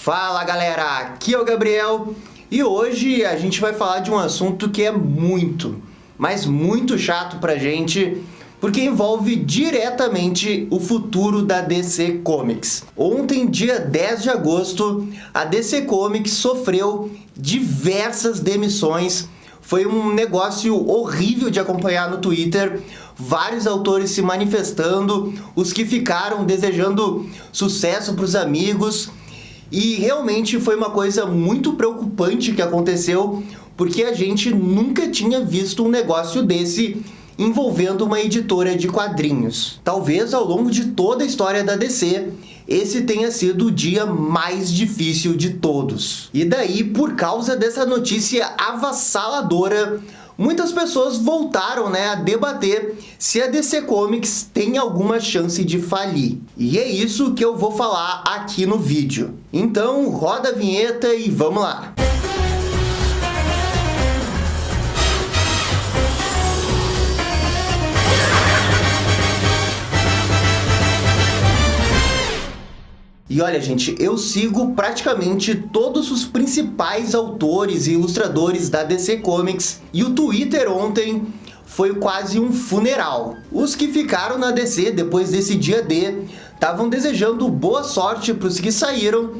Fala galera, aqui é o Gabriel e hoje a gente vai falar de um assunto que é muito, mas muito chato pra gente, porque envolve diretamente o futuro da DC Comics. Ontem, dia 10 de agosto, a DC Comics sofreu diversas demissões. Foi um negócio horrível de acompanhar no Twitter, vários autores se manifestando, os que ficaram desejando sucesso para os amigos. E realmente foi uma coisa muito preocupante que aconteceu, porque a gente nunca tinha visto um negócio desse envolvendo uma editora de quadrinhos. Talvez ao longo de toda a história da DC, esse tenha sido o dia mais difícil de todos. E daí, por causa dessa notícia avassaladora, muitas pessoas voltaram, a debater se a DC Comics tem alguma chance de falir. E é isso que eu vou falar aqui no vídeo. Então, roda a vinheta e vamos lá! E olha, gente, eu sigo praticamente todos os principais autores e ilustradores da DC Comics e o Twitter ontem foi quase um funeral. Os que ficaram na DC depois desse dia D estavam desejando boa sorte para os que saíram,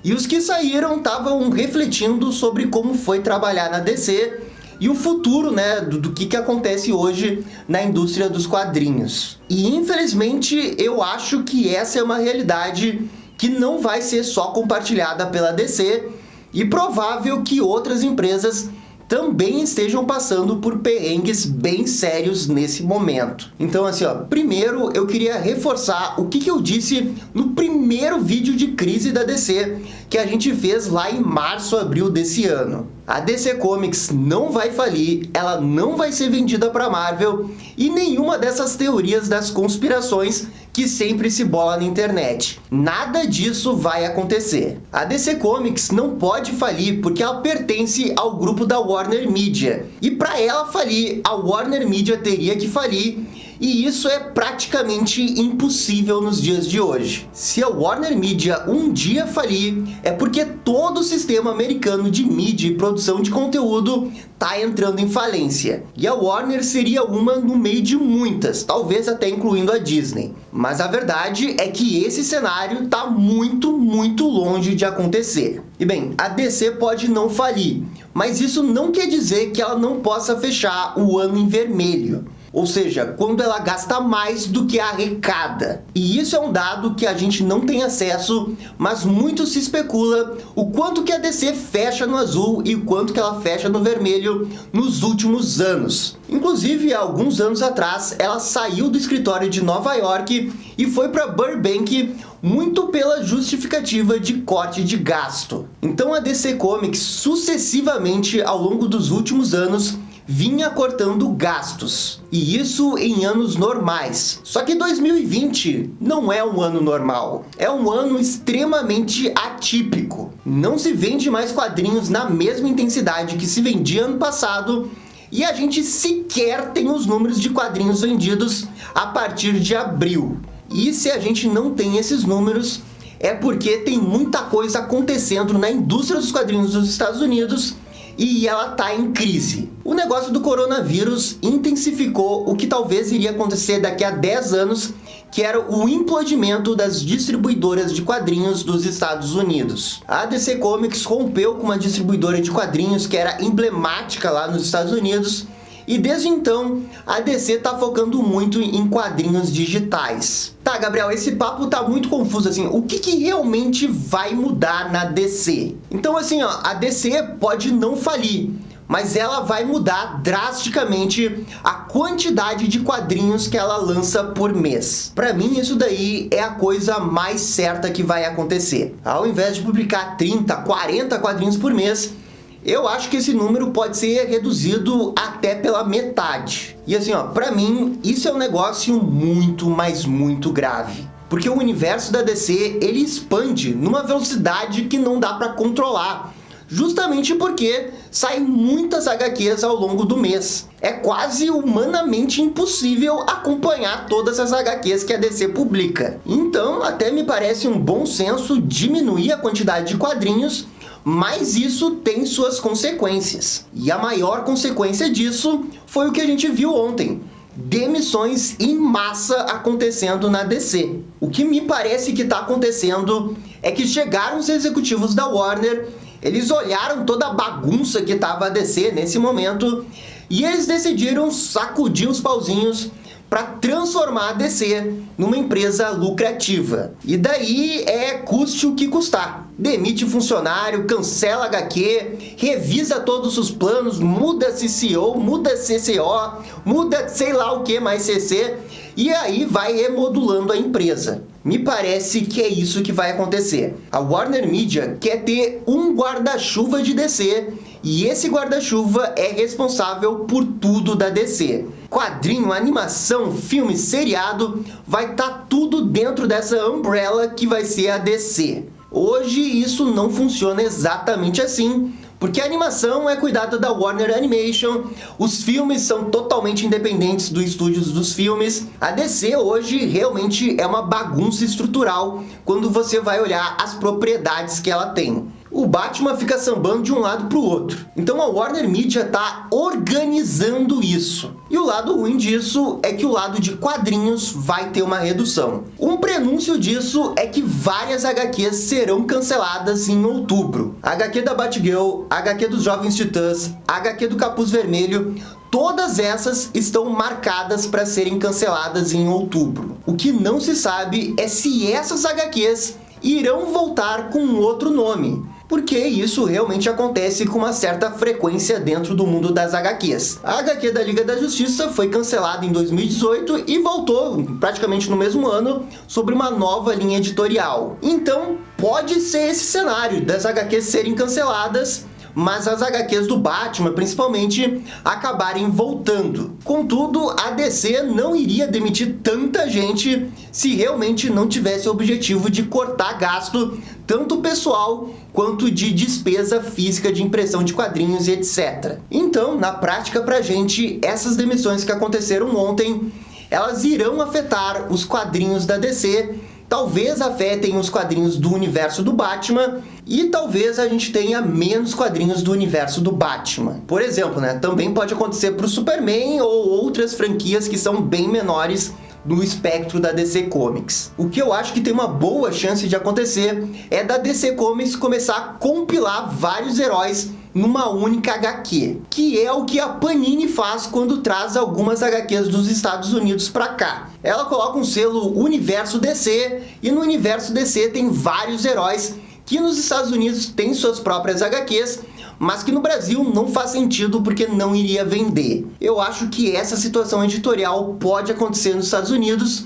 e os que saíram estavam refletindo sobre como foi trabalhar na DC e o futuro, do que acontece hoje na indústria dos quadrinhos. E infelizmente eu acho que essa é uma realidade que não vai ser só compartilhada pela DC, e provável que outras empresas também estejam passando por perrengues bem sérios nesse momento. Então assim, primeiro eu queria reforçar o que eu disse no primeiro vídeo de crise da DC, que a gente fez lá em março, abril desse ano. A DC Comics não vai falir, ela não vai ser vendida para Marvel e nenhuma dessas teorias das conspirações que sempre se bola na internet. Nada disso vai acontecer. A DC Comics não pode falir porque ela pertence ao grupo da Warner Media. E para ela falir, a Warner Media teria que falir, e isso é praticamente impossível nos dias de hoje. Se a Warner Media um dia falir, é porque todo o sistema americano de mídia e produção de conteúdo tá entrando em falência. E a Warner seria uma no meio de muitas, talvez até incluindo a Disney. Mas a verdade é que esse cenário tá muito longe de acontecer. E bem, a DC pode não falir, mas isso não quer dizer que ela não possa fechar o ano em vermelho. Ou seja, quando ela gasta mais do que arrecada. E isso é um dado que a gente não tem acesso, mas muito se especula o quanto que a DC fecha no azul e o quanto que ela fecha no vermelho nos últimos anos. Inclusive, há alguns anos atrás, ela saiu do escritório de Nova York e foi para Burbank muito pela justificativa de corte de gasto. Então a DC Comics sucessivamente ao longo dos últimos anos vinha cortando gastos, e isso em anos normais. Só que 2020 não é um ano normal, é um ano extremamente atípico. Não se vende mais quadrinhos na mesma intensidade que se vendia ano passado, e a gente sequer tem os números de quadrinhos vendidos a partir de abril. E se a gente não tem esses números, é porque tem muita coisa acontecendo na indústria dos quadrinhos dos Estados Unidos e ela tá em crise. O negócio do coronavírus intensificou o que talvez iria acontecer daqui a 10 anos, que era o implodimento das distribuidoras de quadrinhos dos Estados Unidos. A DC Comics rompeu com uma distribuidora de quadrinhos que era emblemática lá nos Estados Unidos, e desde então a DC tá focando muito em quadrinhos digitais. Tá, Gabriel, esse papo tá muito confuso assim. O que realmente vai mudar na DC? Então assim, a DC pode não falir, mas ela vai mudar drasticamente a quantidade de quadrinhos que ela lança por mês. Pra mim, isso daí é a coisa mais certa que vai acontecer. Ao invés de publicar 30, 40 quadrinhos por mês, eu acho que esse número pode ser reduzido até pela metade. E assim, pra mim, isso é um negócio muito, mas muito grave. Porque o universo da DC, ele expande numa velocidade que não dá pra controlar. justamente porque saem muitas HQs ao longo do mês. É quase humanamente impossível acompanhar todas as HQs que a DC publica. Então, até me parece um bom senso diminuir a quantidade de quadrinhos, mas isso tem suas consequências. E a maior consequência disso foi o que a gente viu ontem: demissões em massa acontecendo na DC. O que me parece que está acontecendo é que chegaram os executivos da Warner, eles olharam toda a bagunça que estava a DC nesse momento e eles decidiram sacudir os pauzinhos para transformar a DC numa empresa lucrativa. E daí custe o que custar. Demite funcionário, cancela HQ, revisa todos os planos, muda CCO, muda CCO, muda sei lá o que mais CC, e aí vai remodulando a empresa. Me parece que é isso que vai acontecer. A Warner Media quer ter um guarda-chuva de DC, e esse guarda-chuva é responsável por tudo da DC. Quadrinho, animação, filme, seriado, vai estar tudo dentro dessa umbrella que vai ser a DC. Hoje isso não funciona exatamente assim, porque a animação é cuidada da Warner Animation, os filmes são totalmente independentes dos estúdios dos filmes. A DC hoje realmente é uma bagunça estrutural quando você vai olhar as propriedades que ela tem. O Batman fica sambando de um lado para o outro. Então a Warner Media está organizando isso. E o lado ruim disso é que o lado de quadrinhos vai ter uma redução. Um prenúncio disso é que várias HQs serão canceladas em outubro. A HQ da Batgirl, a HQ dos Jovens Titãs, a HQ do Capuz Vermelho, todas essas estão marcadas para serem canceladas em outubro. O que não se sabe é se essas HQs irão voltar com outro nome, porque isso realmente acontece com uma certa frequência dentro do mundo das HQs. A HQ da Liga da Justiça foi cancelada em 2018 e voltou praticamente no mesmo ano sobre uma nova linha editorial. Então pode ser esse cenário das HQs serem canceladas, mas as HQs do Batman, principalmente, acabarem voltando. Contudo, a DC não iria demitir tanta gente se realmente não tivesse o objetivo de cortar gasto, tanto pessoal quanto de despesa física de impressão de quadrinhos e etc. Então, na prática pra gente, essas demissões que aconteceram ontem, elas irão afetar os quadrinhos da DC, talvez afetem os quadrinhos do universo do Batman e talvez a gente tenha menos quadrinhos do universo do Batman. Por exemplo, também pode acontecer para o Superman ou outras franquias que são bem menores no espectro da DC Comics. O que eu acho que tem uma boa chance de acontecer é da DC Comics começar a compilar vários heróis numa única HQ, que é o que a Panini faz quando traz algumas HQs dos Estados Unidos para cá. Ela coloca um selo Universo DC, e no Universo DC tem vários heróis que nos Estados Unidos têm suas próprias HQs, mas que no Brasil não faz sentido porque não iria vender. Eu acho que essa situação editorial pode acontecer nos Estados Unidos,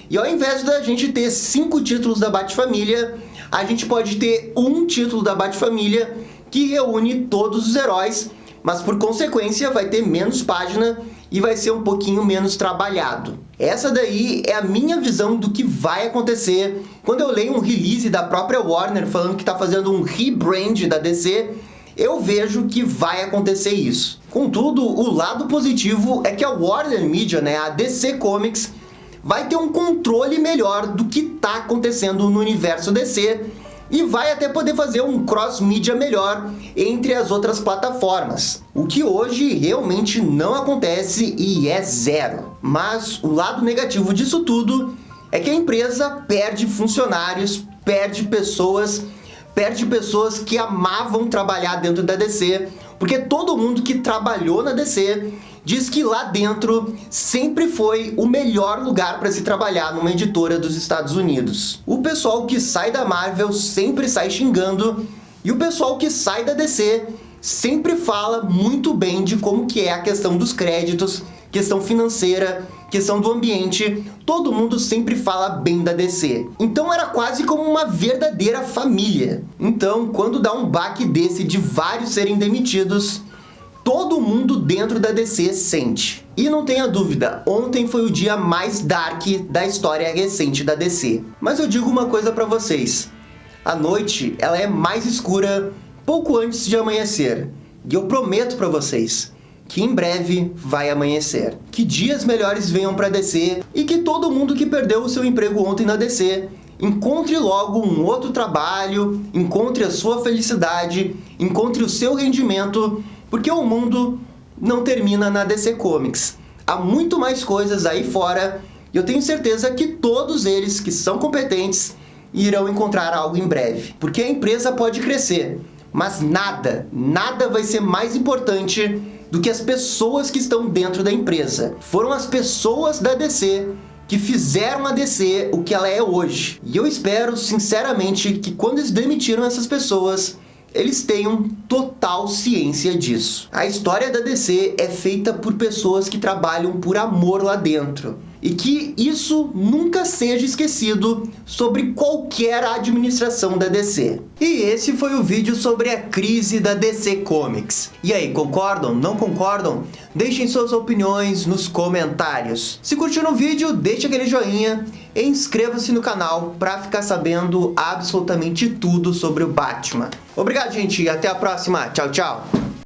e ao invés da gente ter 5 títulos da Batfamília, a gente pode ter um título da Batfamília que reúne todos os heróis, mas por consequência vai ter menos página e vai ser um pouquinho menos trabalhado. Essa daí é a minha visão do que vai acontecer quando eu leio um release da própria Warner falando que está fazendo um rebrand da DC. Eu vejo que vai acontecer isso. Contudo, o lado positivo é que a Warner Media, a DC Comics, vai ter um controle melhor do que está acontecendo no universo DC e vai até poder fazer um cross-mídia melhor entre as outras plataformas, o que hoje realmente não acontece e é zero. Mas o lado negativo disso tudo é que a empresa perde funcionários, perde pessoas que amavam trabalhar dentro da DC, porque todo mundo que trabalhou na DC diz que lá dentro sempre foi o melhor lugar para se trabalhar numa editora dos Estados Unidos. O pessoal que sai da Marvel sempre sai xingando, e o pessoal que sai da DC sempre fala muito bem de como que é a questão dos créditos, questão financeira, questão do ambiente. Todo mundo sempre fala bem da DC. Então era quase como uma verdadeira família. Então, quando dá um baque desse de vários serem demitidos, todo mundo dentro da DC sente. E não tenha dúvida, ontem foi o dia mais dark da história recente da DC. Mas eu digo uma coisa pra vocês: a noite ela é mais escura pouco antes de amanhecer. E eu prometo pra vocês que em breve vai amanhecer. Que dias melhores venham pra DC e que todo mundo que perdeu o seu emprego ontem na DC encontre logo um outro trabalho, encontre a sua felicidade, encontre o seu rendimento, porque o mundo não termina na DC Comics. Há muito mais coisas aí fora e eu tenho certeza que todos eles que são competentes irão encontrar algo em breve. Porque a empresa pode crescer, mas nada vai ser mais importante do que as pessoas que estão dentro da empresa. Foram as pessoas da DC que fizeram a DC o que ela é hoje. E eu espero, sinceramente, que quando eles demitiram essas pessoas, eles tenham total ciência disso. A história da DC é feita por pessoas que trabalham por amor lá dentro. E que isso nunca seja esquecido sobre qualquer administração da DC. E esse foi o vídeo sobre a crise da DC Comics. E aí, concordam? Não concordam? Deixem suas opiniões nos comentários. Se curtiram o vídeo, deixe aquele joinha e inscreva-se no canal para ficar sabendo absolutamente tudo sobre o Batman. Obrigado, gente, e até a próxima. Tchau, tchau!